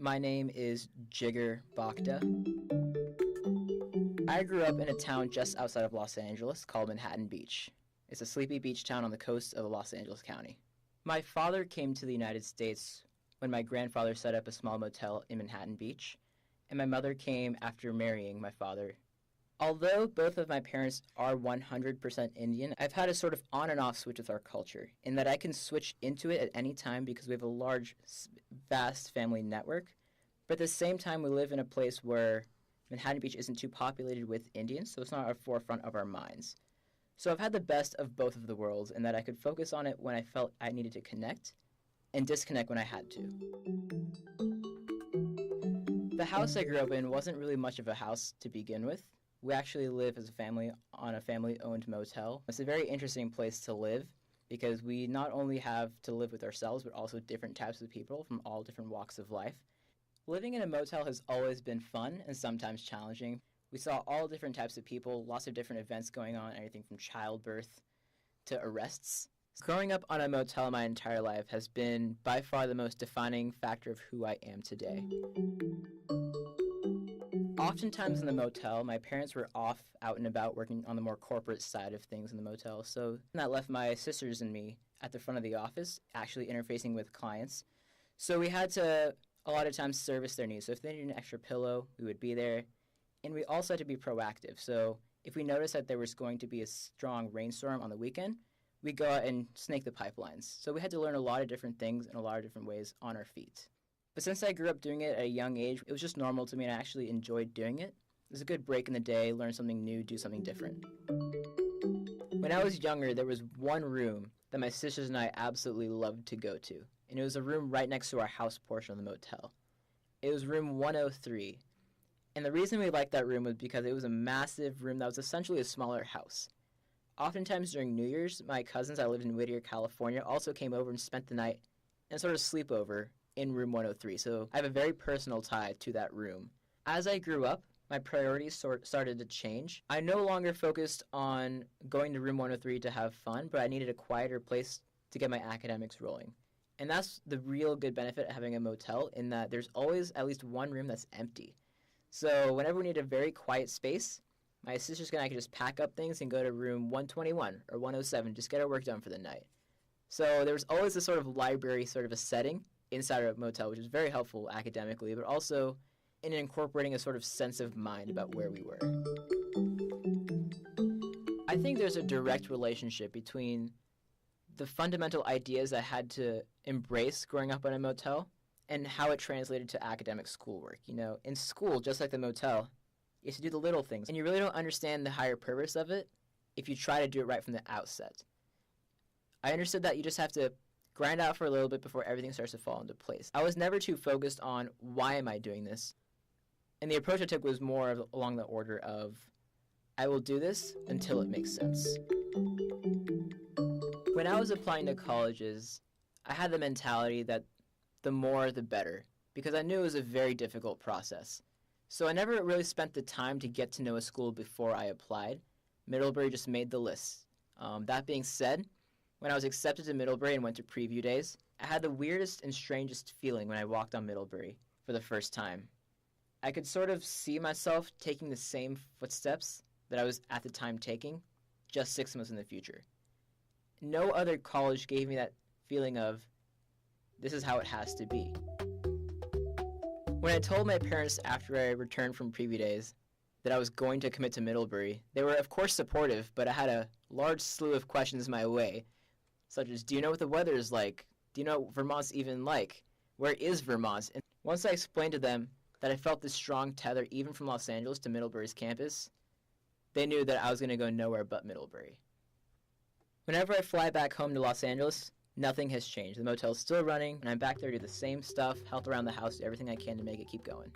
My name is Jigar Bhakta. I grew up in a town just outside of Los Angeles called Manhattan Beach. It's a sleepy beach town on the coast of Los Angeles County. My father came to the United States when my grandfather set up a small motel in Manhattan Beach, and my mother came after marrying my father. Although both of my parents are 100% Indian, I've had a sort of on and off switch with our culture, in that I can switch into it at any time because we have a large, vast family network, but at the same time we live in a place where Manhattan Beach isn't too populated with Indians, so it's not at the forefront of our minds. So I've had the best of both of the worlds in that I could focus on it when I felt I needed to connect, and disconnect when I had to. The house I grew up in wasn't really much of a house to begin with. We actually live as a family on a family-owned motel. It's a very interesting place to live because we not only have to live with ourselves, but also different types of people from all different walks of life. Living in a motel has always been fun and sometimes challenging. We saw all different types of people, lots of different events going on, everything from childbirth to arrests. Growing up on a motel my entire life has been by far the most defining factor of who I am today. Oftentimes in the motel, my parents were off out and about working on the more corporate side of things in the motel, so that left my sisters and me at the front of the office, actually interfacing with clients. So we had to, a lot of times, service their needs. So if they needed an extra pillow, we would be there. And we also had to be proactive. So if we noticed that there was going to be a strong rainstorm on the weekend, we'd go out and snake the pipelines. So we had to learn a lot of different things in a lot of different ways on our feet. But since I grew up doing it at a young age, it was just normal to me and I actually enjoyed doing it. It was a good break in the day, learn something new, do something different. When I was younger, there was one room that my sisters and I absolutely loved to go to. And it was a room right next to our house portion of the motel. It was room 103. And the reason we liked that room was because it was a massive room that was essentially a smaller house. Oftentimes during New Year's, my cousins that lived in Whittier, California, also came over and spent the night and sort of sleepover in room 103. So I have a very personal tie to that room. As I grew up, my priorities started to change. I no longer focused on going to room 103 to have fun, but I needed a quieter place to get my academics rolling. And that's the real good benefit of having a motel, in that there's always at least one room that's empty. So whenever we need a very quiet space, my sisters and I could just pack up things and go to room 121 or 107, just get our work done for the night. So there was always a sort of library sort of a setting inside a motel, which was very helpful academically, but also in incorporating a sort of sense of mind about where we were. I think there's a direct relationship between the fundamental ideas I had to embrace growing up in a motel and how it translated to academic schoolwork. You know, in school, just like the motel, you have to do the little things, and you really don't understand the higher purpose of it if you try to do it right from the outset. I understood that you just have to grind out for a little bit before everything starts to fall into place. I was never too focused on why am I doing this, and the approach I took was more along the order of I will do this until it makes sense. When I was applying to colleges, I had the mentality that the more the better, because I knew it was a very difficult process. So I never really spent the time to get to know a school before I applied. Middlebury just made the list. That being said, when I was accepted to Middlebury and went to preview days, I had the weirdest and strangest feeling when I walked on Middlebury for the first time. I could sort of see myself taking the same footsteps that I was at the time taking, just 6 months in the future. No other college gave me that feeling of, this is how it has to be. When I told my parents after I returned from preview days that I was going to commit to Middlebury, they were of course supportive, but I had a large slew of questions my way, such as, do you know what the weather is like? Do you know what Vermont's even like? Where is Vermont? And once I explained to them that I felt this strong tether even from Los Angeles to Middlebury's campus, they knew that I was going to go nowhere but Middlebury. Whenever I fly back home to Los Angeles, nothing has changed. The motel's still running, and I'm back there to do the same stuff, help around the house, do everything I can to make it keep going.